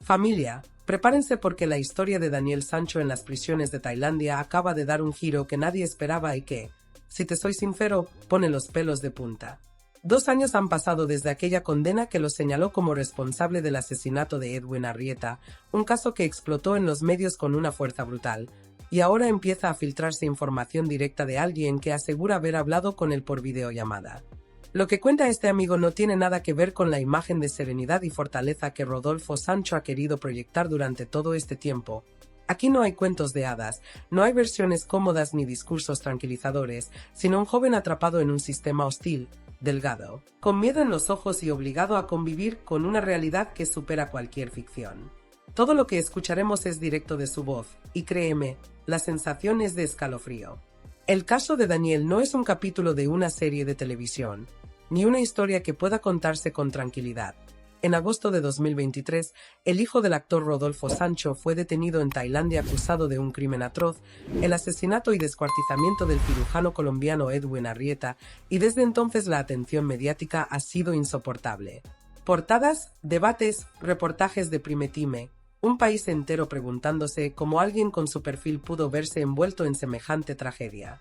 Familia, prepárense porque la historia de Daniel Sancho en las prisiones de Tailandia acaba de dar un giro que nadie esperaba y que, si te soy sincero, pone los pelos de punta. 2 años han pasado desde aquella condena que lo señaló como responsable del asesinato de Edwin Arrieta, un caso que explotó en los medios con una fuerza brutal, y ahora empieza a filtrarse información directa de alguien que asegura haber hablado con él por videollamada. Lo que cuenta este amigo no tiene nada que ver con la imagen de serenidad y fortaleza que Rodolfo Sancho ha querido proyectar durante todo este tiempo. Aquí no hay cuentos de hadas, no hay versiones cómodas ni discursos tranquilizadores, sino un joven atrapado en un sistema hostil, delgado, con miedo en los ojos y obligado a convivir con una realidad que supera cualquier ficción. Todo lo que escucharemos es directo de su voz, y créeme, la sensación es de escalofrío. El caso de Daniel no es un capítulo de una serie de televisión, ni una historia que pueda contarse con tranquilidad. En agosto de 2023, el hijo del actor Rodolfo Sancho fue detenido en Tailandia acusado de un crimen atroz, el asesinato y descuartizamiento del cirujano colombiano Edwin Arrieta, y desde entonces la atención mediática ha sido insoportable. Portadas, debates, reportajes de Prime Time, un país entero preguntándose cómo alguien con su perfil pudo verse envuelto en semejante tragedia.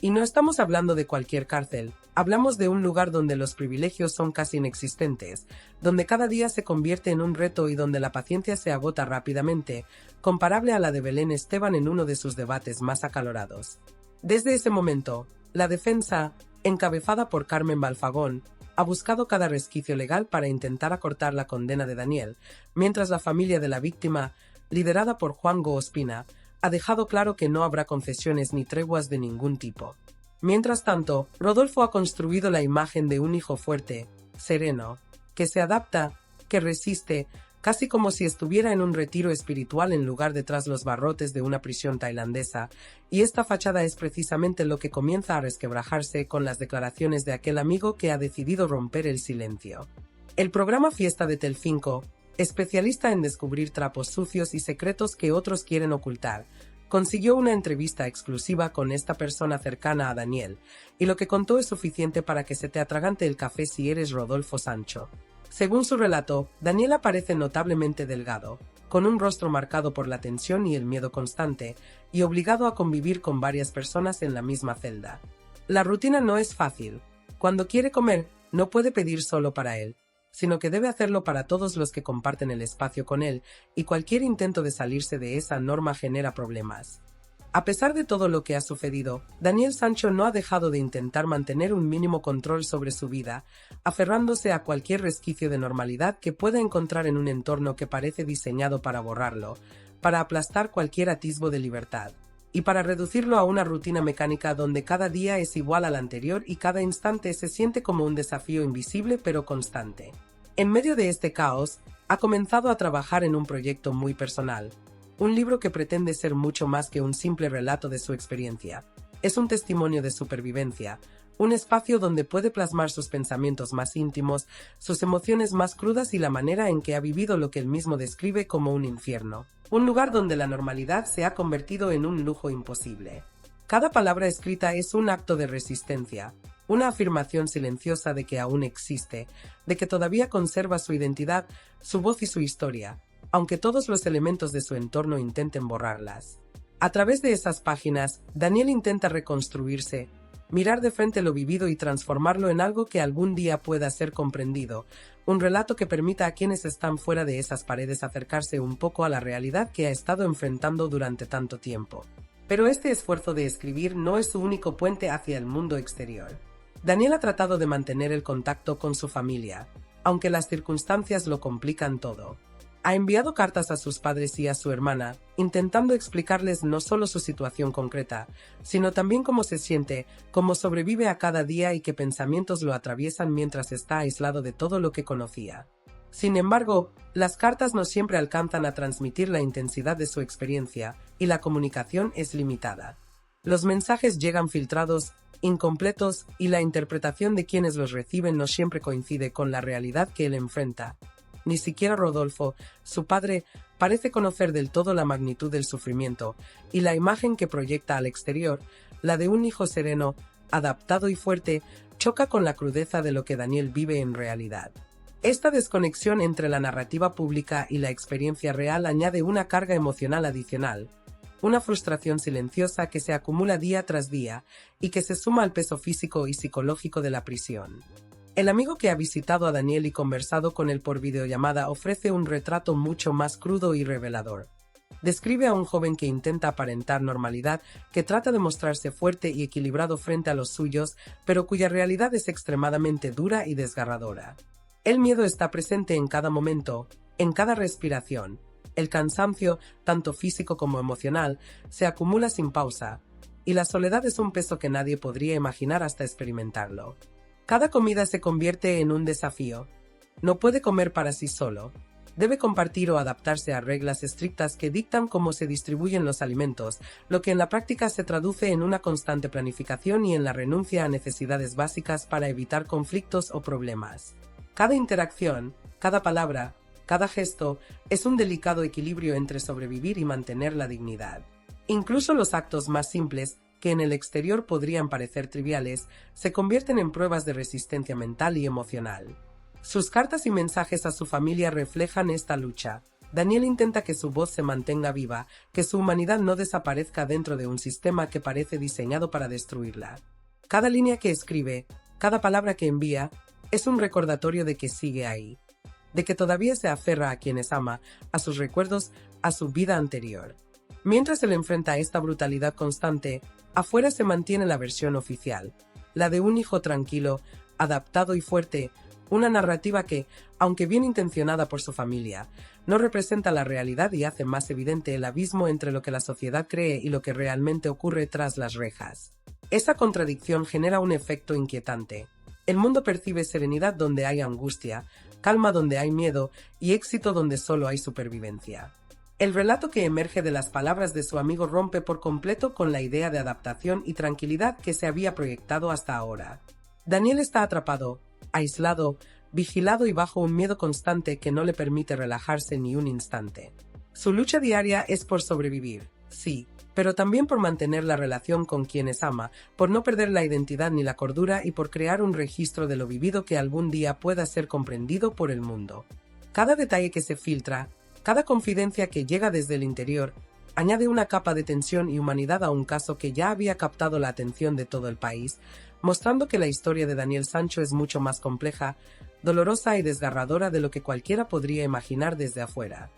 Y no estamos hablando de cualquier cárcel, hablamos de un lugar donde los privilegios son casi inexistentes, donde cada día se convierte en un reto y donde la paciencia se agota rápidamente, comparable a la de Belén Esteban en uno de sus debates más acalorados. Desde ese momento, la defensa, encabezada por Carmen Balfagón, ha buscado cada resquicio legal para intentar acortar la condena de Daniel, mientras la familia de la víctima, liderada por Juan Ospina, ha dejado claro que no habrá concesiones ni treguas de ningún tipo. Mientras tanto, Rodolfo ha construido la imagen de un hijo fuerte, sereno, que se adapta, que resiste, casi como si estuviera en un retiro espiritual en lugar de tras los barrotes de una prisión tailandesa, y esta fachada es precisamente lo que comienza a resquebrajarse con las declaraciones de aquel amigo que ha decidido romper el silencio. El programa Fiesta de Telecinco, especialista en descubrir trapos sucios y secretos que otros quieren ocultar, consiguió una entrevista exclusiva con esta persona cercana a Daniel, y lo que contó es suficiente para que se te atragante el café si eres Rodolfo Sancho. Según su relato, Daniel aparece notablemente delgado, con un rostro marcado por la tensión y el miedo constante, y obligado a convivir con varias personas en la misma celda. La rutina no es fácil. Cuando quiere comer, no puede pedir solo para él, sino que debe hacerlo para todos los que comparten el espacio con él, y cualquier intento de salirse de esa norma genera problemas. A pesar de todo lo que ha sucedido, Daniel Sancho no ha dejado de intentar mantener un mínimo control sobre su vida, aferrándose a cualquier resquicio de normalidad que pueda encontrar en un entorno que parece diseñado para borrarlo, para aplastar cualquier atisbo de libertad, y para reducirlo a una rutina mecánica donde cada día es igual al anterior y cada instante se siente como un desafío invisible pero constante. En medio de este caos, ha comenzado a trabajar en un proyecto muy personal, un libro que pretende ser mucho más que un simple relato de su experiencia. Es un testimonio de supervivencia, un espacio donde puede plasmar sus pensamientos más íntimos, sus emociones más crudas y la manera en que ha vivido lo que él mismo describe como un infierno. Un lugar donde la normalidad se ha convertido en un lujo imposible. Cada palabra escrita es un acto de resistencia, una afirmación silenciosa de que aún existe, de que todavía conserva su identidad, su voz y su historia, aunque todos los elementos de su entorno intenten borrarlas. A través de esas páginas, Daniel intenta reconstruirse, mirar de frente lo vivido y transformarlo en algo que algún día pueda ser comprendido, un relato que permita a quienes están fuera de esas paredes acercarse un poco a la realidad que ha estado enfrentando durante tanto tiempo. Pero este esfuerzo de escribir no es su único puente hacia el mundo exterior. Daniel ha tratado de mantener el contacto con su familia, aunque las circunstancias lo complican todo. Ha enviado cartas a sus padres y a su hermana, intentando explicarles no solo su situación concreta, sino también cómo se siente, cómo sobrevive a cada día y qué pensamientos lo atraviesan mientras está aislado de todo lo que conocía. Sin embargo, las cartas no siempre alcanzan a transmitir la intensidad de su experiencia, y la comunicación es limitada. Los mensajes llegan filtrados, incompletos, y la interpretación de quienes los reciben no siempre coincide con la realidad que él enfrenta. Ni siquiera Rodolfo, su padre, parece conocer del todo la magnitud del sufrimiento, y la imagen que proyecta al exterior, la de un hijo sereno, adaptado y fuerte, choca con la crudeza de lo que Daniel vive en realidad. Esta desconexión entre la narrativa pública y la experiencia real añade una carga emocional adicional, una frustración silenciosa que se acumula día tras día y que se suma al peso físico y psicológico de la prisión. El amigo que ha visitado a Daniel y conversado con él por videollamada ofrece un retrato mucho más crudo y revelador. Describe a un joven que intenta aparentar normalidad, que trata de mostrarse fuerte y equilibrado frente a los suyos, pero cuya realidad es extremadamente dura y desgarradora. El miedo está presente en cada momento, en cada respiración. El cansancio, tanto físico como emocional, se acumula sin pausa, y la soledad es un peso que nadie podría imaginar hasta experimentarlo. Cada comida se convierte en un desafío. No puede comer para sí solo. Debe compartir o adaptarse a reglas estrictas que dictan cómo se distribuyen los alimentos, lo que en la práctica se traduce en una constante planificación y en la renuncia a necesidades básicas para evitar conflictos o problemas. Cada interacción, cada palabra, cada gesto es un delicado equilibrio entre sobrevivir y mantener la dignidad. Incluso los actos más simples, que en el exterior podrían parecer triviales, se convierten en pruebas de resistencia mental y emocional. Sus cartas y mensajes a su familia reflejan esta lucha. Daniel intenta que su voz se mantenga viva, que su humanidad no desaparezca dentro de un sistema que parece diseñado para destruirla. Cada línea que escribe, cada palabra que envía, es un recordatorio de que sigue ahí, de que todavía se aferra a quienes ama, a sus recuerdos, a su vida anterior. Mientras él enfrenta esta brutalidad constante, afuera se mantiene la versión oficial, la de un hijo tranquilo, adaptado y fuerte, una narrativa que, aunque bien intencionada por su familia, no representa la realidad y hace más evidente el abismo entre lo que la sociedad cree y lo que realmente ocurre tras las rejas. Esa contradicción genera un efecto inquietante. El mundo percibe serenidad donde hay angustia, calma donde hay miedo y éxito donde solo hay supervivencia. El relato que emerge de las palabras de su amigo rompe por completo con la idea de adaptación y tranquilidad que se había proyectado hasta ahora. Daniel está atrapado, aislado, vigilado y bajo un miedo constante que no le permite relajarse ni un instante. Su lucha diaria es por sobrevivir, sí, pero también por mantener la relación con quienes ama, por no perder la identidad ni la cordura y por crear un registro de lo vivido que algún día pueda ser comprendido por el mundo. Cada detalle que se filtra, cada confidencia que llega desde el interior, añade una capa de tensión y humanidad a un caso que ya había captado la atención de todo el país, mostrando que la historia de Daniel Sancho es mucho más compleja, dolorosa y desgarradora de lo que cualquiera podría imaginar desde afuera.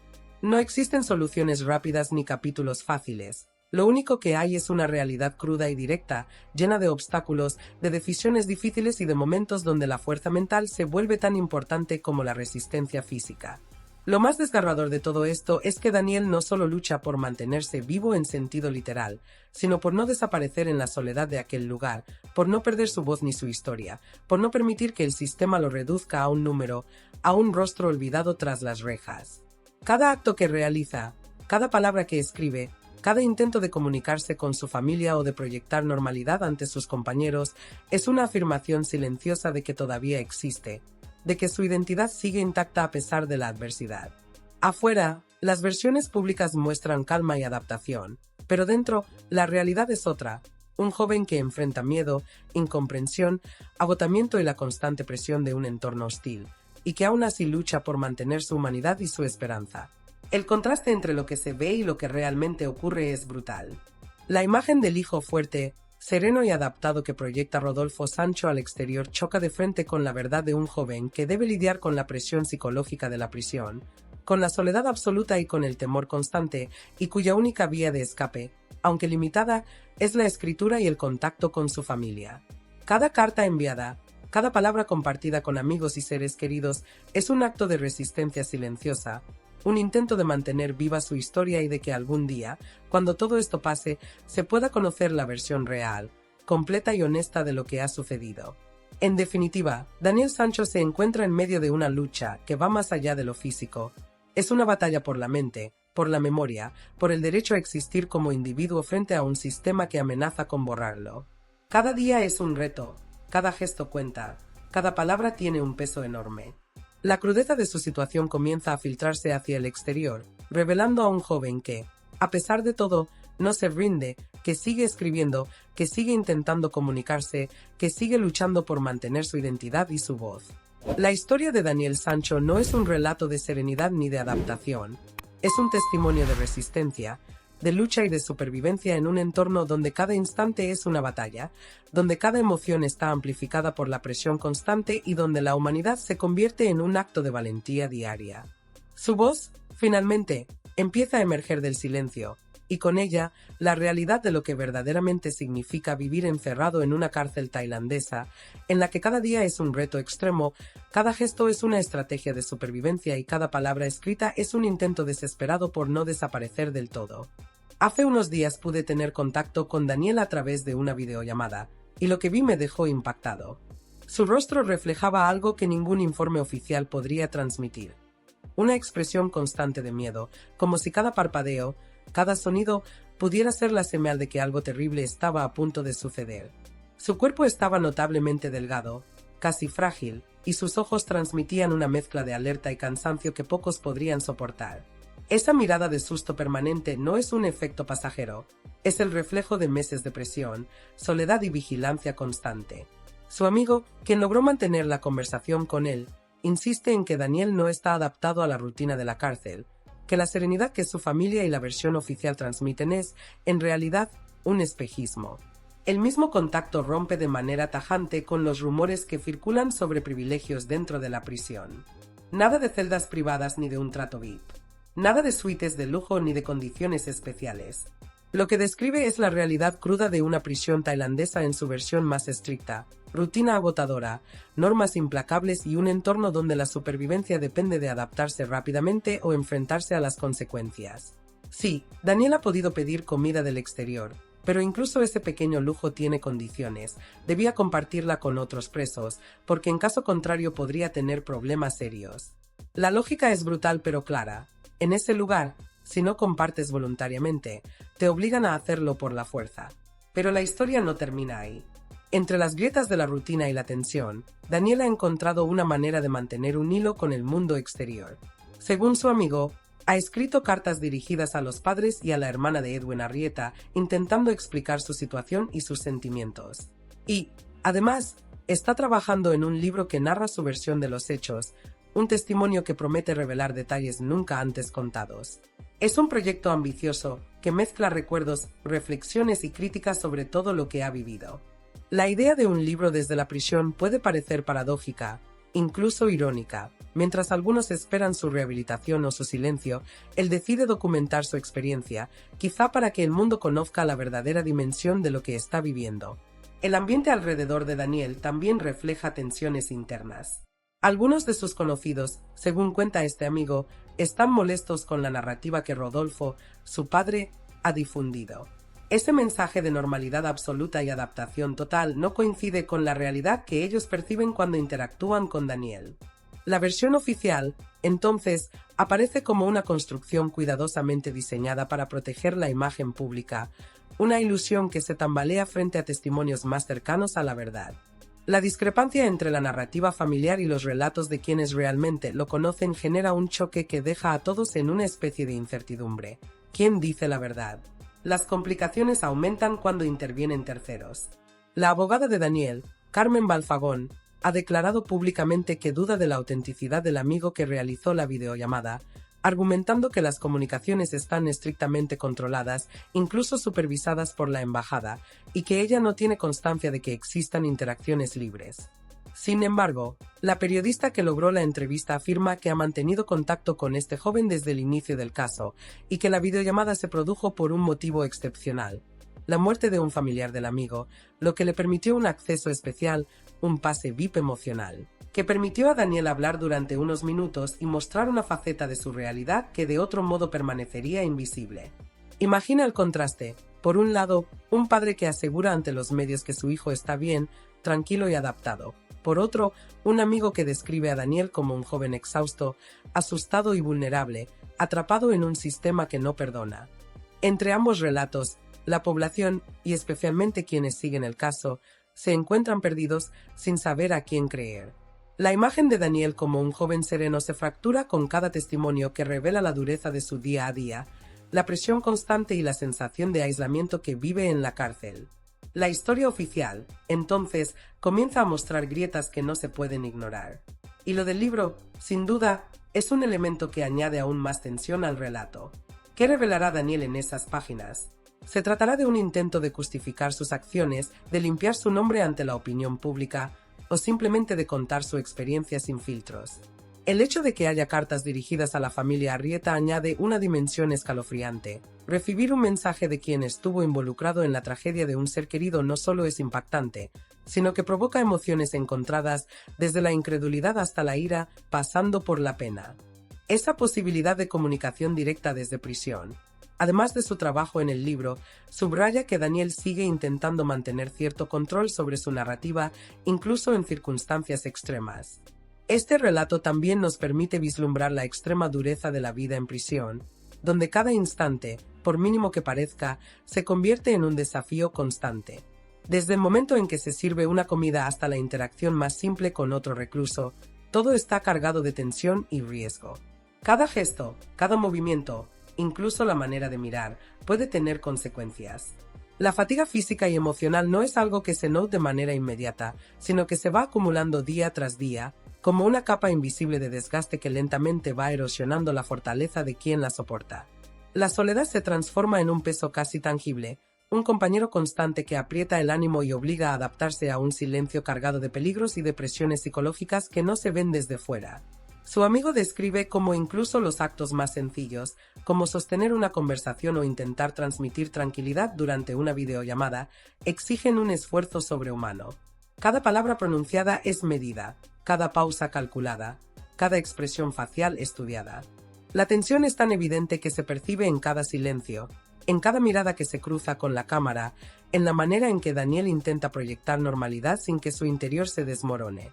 No existen soluciones rápidas ni capítulos fáciles. Lo único que hay es una realidad cruda y directa, llena de obstáculos, de decisiones difíciles y de momentos donde la fuerza mental se vuelve tan importante como la resistencia física. Lo más desgarrador de todo esto es que Daniel no solo lucha por mantenerse vivo en sentido literal, sino por no desaparecer en la soledad de aquel lugar, por no perder su voz ni su historia, por no permitir que el sistema lo reduzca a un número, a un rostro olvidado tras las rejas. Cada acto que realiza, cada palabra que escribe, cada intento de comunicarse con su familia o de proyectar normalidad ante sus compañeros es una afirmación silenciosa de que todavía existe, de que su identidad sigue intacta a pesar de la adversidad. Afuera, las versiones públicas muestran calma y adaptación, pero dentro, la realidad es otra. Un joven que enfrenta miedo, incomprensión, agotamiento y la constante presión de un entorno hostil, y que aún así lucha por mantener su humanidad y su esperanza. El contraste entre lo que se ve y lo que realmente ocurre es brutal. La imagen del hijo fuerte, sereno y adaptado que proyecta Rodolfo Sancho al exterior choca de frente con la verdad de un joven que debe lidiar con la presión psicológica de la prisión, con la soledad absoluta y con el temor constante, y cuya única vía de escape, aunque limitada, es la escritura y el contacto con su familia. Cada carta enviada, cada palabra compartida con amigos y seres queridos es un acto de resistencia silenciosa, un intento de mantener viva su historia y de que algún día, cuando todo esto pase, se pueda conocer la versión real, completa y honesta de lo que ha sucedido. En definitiva, Daniel Sancho se encuentra en medio de una lucha que va más allá de lo físico. Es una batalla por la mente, por la memoria, por el derecho a existir como individuo frente a un sistema que amenaza con borrarlo. Cada día es un reto, cada gesto cuenta, cada palabra tiene un peso enorme. La crudeza de su situación comienza a filtrarse hacia el exterior, revelando a un joven que, a pesar de todo, no se rinde, que sigue escribiendo, que sigue intentando comunicarse, que sigue luchando por mantener su identidad y su voz. La historia de Daniel Sancho no es un relato de serenidad ni de adaptación, es un testimonio de resistencia, de lucha y de supervivencia en un entorno donde cada instante es una batalla, donde cada emoción está amplificada por la presión constante y donde la humanidad se convierte en un acto de valentía diaria. Su voz, finalmente, empieza a emerger del silencio, y con ella, la realidad de lo que verdaderamente significa vivir encerrado en una cárcel tailandesa, en la que cada día es un reto extremo, cada gesto es una estrategia de supervivencia y cada palabra escrita es un intento desesperado por no desaparecer del todo. Hace unos días pude tener contacto con Daniel a través de una videollamada, y lo que vi me dejó impactado. Su rostro reflejaba algo que ningún informe oficial podría transmitir. Una expresión constante de miedo, como si cada parpadeo, cada sonido pudiera ser la señal de que algo terrible estaba a punto de suceder. Su cuerpo estaba notablemente delgado, casi frágil, y sus ojos transmitían una mezcla de alerta y cansancio que pocos podrían soportar. Esa mirada de susto permanente no es un efecto pasajero, es el reflejo de meses de presión, soledad y vigilancia constante. Su amigo, quien logró mantener la conversación con él, insiste en que Daniel no está adaptado a la rutina de la cárcel, que la serenidad que su familia y la versión oficial transmiten es, en realidad, un espejismo. El mismo contacto rompe de manera tajante con los rumores que circulan sobre privilegios dentro de la prisión. Nada de celdas privadas ni de un trato VIP. Nada de suites de lujo ni de condiciones especiales. Lo que describe es la realidad cruda de una prisión tailandesa en su versión más estricta, rutina agotadora, normas implacables y un entorno donde la supervivencia depende de adaptarse rápidamente o enfrentarse a las consecuencias. Sí, Daniel ha podido pedir comida del exterior, pero incluso ese pequeño lujo tiene condiciones. Debía compartirla con otros presos, porque en caso contrario podría tener problemas serios. La lógica es brutal pero clara. En ese lugar, si no compartes voluntariamente, te obligan a hacerlo por la fuerza. Pero la historia no termina ahí. Entre las grietas de la rutina y la tensión, Daniel ha encontrado una manera de mantener un hilo con el mundo exterior. Según su amigo, ha escrito cartas dirigidas a los padres y a la hermana de Edwin Arrieta, intentando explicar su situación y sus sentimientos. Y, además, está trabajando en un libro que narra su versión de los hechos, un testimonio que promete revelar detalles nunca antes contados. Es un proyecto ambicioso que mezcla recuerdos, reflexiones y críticas sobre todo lo que ha vivido. La idea de un libro desde la prisión puede parecer paradójica, incluso irónica. Mientras algunos esperan su rehabilitación o su silencio, él decide documentar su experiencia, quizá para que el mundo conozca la verdadera dimensión de lo que está viviendo. El ambiente alrededor de Daniel también refleja tensiones internas. Algunos de sus conocidos, según cuenta este amigo, están molestos con la narrativa que Rodolfo, su padre, ha difundido. Ese mensaje de normalidad absoluta y adaptación total no coincide con la realidad que ellos perciben cuando interactúan con Daniel. La versión oficial, entonces, aparece como una construcción cuidadosamente diseñada para proteger la imagen pública, una ilusión que se tambalea frente a testimonios más cercanos a la verdad. La discrepancia entre la narrativa familiar y los relatos de quienes realmente lo conocen genera un choque que deja a todos en una especie de incertidumbre. ¿Quién dice la verdad? Las complicaciones aumentan cuando intervienen terceros. La abogada de Daniel, Carmen Balfagón, ha declarado públicamente que duda de la autenticidad del amigo que realizó la videollamada, argumentando que las comunicaciones están estrictamente controladas, incluso supervisadas por la embajada, y que ella no tiene constancia de que existan interacciones libres. Sin embargo, la periodista que logró la entrevista afirma que ha mantenido contacto con este joven desde el inicio del caso y que la videollamada se produjo por un motivo excepcional, la muerte de un familiar del amigo, lo que le permitió un acceso especial, un pase VIP emocional, que permitió a Daniel hablar durante unos minutos y mostrar una faceta de su realidad que de otro modo permanecería invisible. Imagina el contraste. Por un lado, un padre que asegura ante los medios que su hijo está bien, tranquilo y adaptado. Por otro, un amigo que describe a Daniel como un joven exhausto, asustado y vulnerable, atrapado en un sistema que no perdona. Entre ambos relatos, la población, y especialmente quienes siguen el caso, se encuentran perdidos sin saber a quién creer. La imagen de Daniel como un joven sereno se fractura con cada testimonio que revela la dureza de su día a día, la presión constante y la sensación de aislamiento que vive en la cárcel. La historia oficial, entonces, comienza a mostrar grietas que no se pueden ignorar. Y lo del libro, sin duda, es un elemento que añade aún más tensión al relato. ¿Qué revelará Daniel en esas páginas? Se tratará de un intento de justificar sus acciones, de limpiar su nombre ante la opinión pública, o simplemente de contar su experiencia sin filtros. El hecho de que haya cartas dirigidas a la familia Arrieta añade una dimensión escalofriante. Recibir un mensaje de quien estuvo involucrado en la tragedia de un ser querido no solo es impactante, sino que provoca emociones encontradas desde la incredulidad hasta la ira, pasando por la pena. Esa posibilidad de comunicación directa desde prisión, además de su trabajo en el libro, subraya que Daniel sigue intentando mantener cierto control sobre su narrativa, incluso en circunstancias extremas. Este relato también nos permite vislumbrar la extrema dureza de la vida en prisión, donde cada instante, por mínimo que parezca, se convierte en un desafío constante. Desde el momento en que se sirve una comida hasta la interacción más simple con otro recluso, todo está cargado de tensión y riesgo. Cada gesto, cada movimiento, incluso la manera de mirar, puede tener consecuencias. La fatiga física y emocional no es algo que se note de manera inmediata, sino que se va acumulando día tras día, como una capa invisible de desgaste que lentamente va erosionando la fortaleza de quien la soporta. La soledad se transforma en un peso casi tangible, un compañero constante que aprieta el ánimo y obliga a adaptarse a un silencio cargado de peligros y de presiones psicológicas que no se ven desde fuera. Su amigo describe cómo incluso los actos más sencillos, como sostener una conversación o intentar transmitir tranquilidad durante una videollamada, exigen un esfuerzo sobrehumano. Cada palabra pronunciada es medida, cada pausa calculada, cada expresión facial estudiada. La tensión es tan evidente que se percibe en cada silencio, en cada mirada que se cruza con la cámara, en la manera en que Daniel intenta proyectar normalidad sin que su interior se desmorone.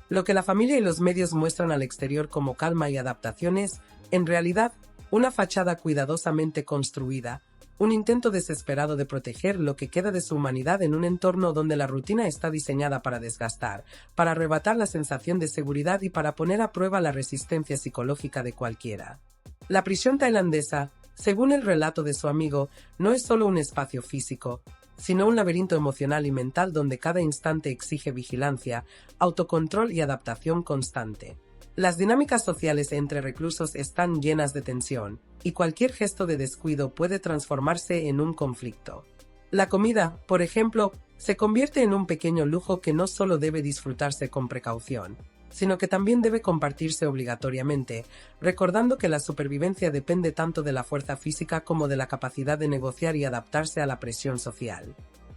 Lo que la familia y los medios muestran al exterior como calma y adaptación es, en realidad, una fachada cuidadosamente construida, un intento desesperado de proteger lo que queda de su humanidad en un entorno donde la rutina está diseñada para desgastar, para arrebatar la sensación de seguridad y para poner a prueba la resistencia psicológica de cualquiera. La prisión tailandesa, según el relato de su amigo, no es solo un espacio físico, sino un laberinto emocional y mental donde cada instante exige vigilancia, autocontrol y adaptación constante. Las dinámicas sociales entre reclusos están llenas de tensión, y cualquier gesto de descuido puede transformarse en un conflicto. La comida, por ejemplo, se convierte en un pequeño lujo que no solo debe disfrutarse con precaución, sino que también debe compartirse obligatoriamente, recordando que la supervivencia depende tanto de la fuerza física como de la capacidad de negociar y adaptarse a la presión social.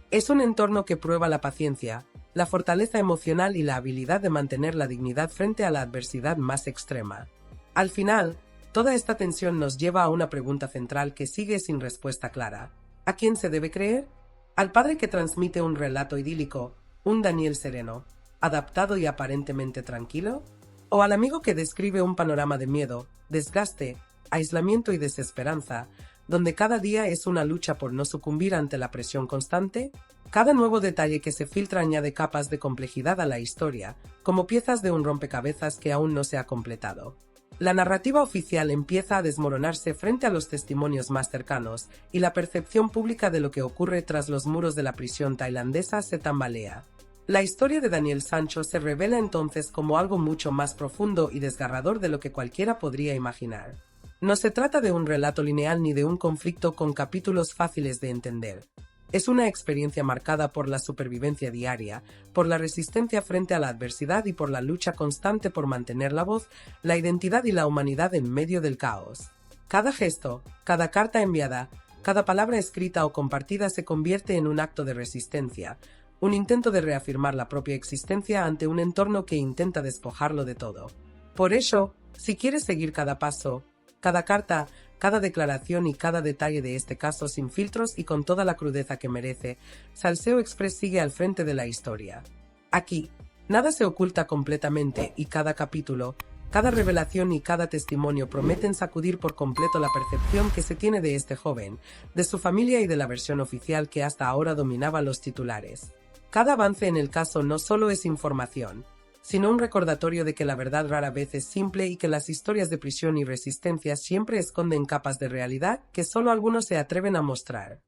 Es un entorno que prueba la paciencia, la fortaleza emocional y la habilidad de mantener la dignidad frente a la adversidad más extrema. Al final, toda esta tensión nos lleva a una pregunta central que sigue sin respuesta clara. ¿A quién se debe creer? ¿Al padre que transmite un relato idílico, un Daniel sereno, adaptado y aparentemente tranquilo? ¿O al amigo que describe un panorama de miedo, desgaste, aislamiento y desesperanza, donde cada día es una lucha por no sucumbir ante la presión constante? Cada nuevo detalle que se filtra añade capas de complejidad a la historia, como piezas de un rompecabezas que aún no se ha completado. La narrativa oficial empieza a desmoronarse frente a los testimonios más cercanos, y la percepción pública de lo que ocurre tras los muros de la prisión tailandesa se tambalea. La historia de Daniel Sancho se revela entonces como algo mucho más profundo y desgarrador de lo que cualquiera podría imaginar. No se trata de un relato lineal ni de un conflicto con capítulos fáciles de entender. Es una experiencia marcada por la supervivencia diaria, por la resistencia frente a la adversidad y por la lucha constante por mantener la voz, la identidad y la humanidad en medio del caos. Cada gesto, cada carta enviada, cada palabra escrita o compartida se convierte en un acto de resistencia, un intento de reafirmar la propia existencia ante un entorno que intenta despojarlo de todo. Por ello, si quieres seguir cada paso, cada carta, cada declaración y cada detalle de este caso sin filtros y con toda la crudeza que merece, Salseo Express sigue al frente de la historia. Aquí, nada se oculta completamente y cada capítulo, cada revelación y cada testimonio prometen sacudir por completo la percepción que se tiene de este joven, de su familia y de la versión oficial que hasta ahora dominaba los titulares. Cada avance en el caso no solo es información, sino un recordatorio de que la verdad rara vez es simple y que las historias de prisión y resistencia siempre esconden capas de realidad que solo algunos se atreven a mostrar.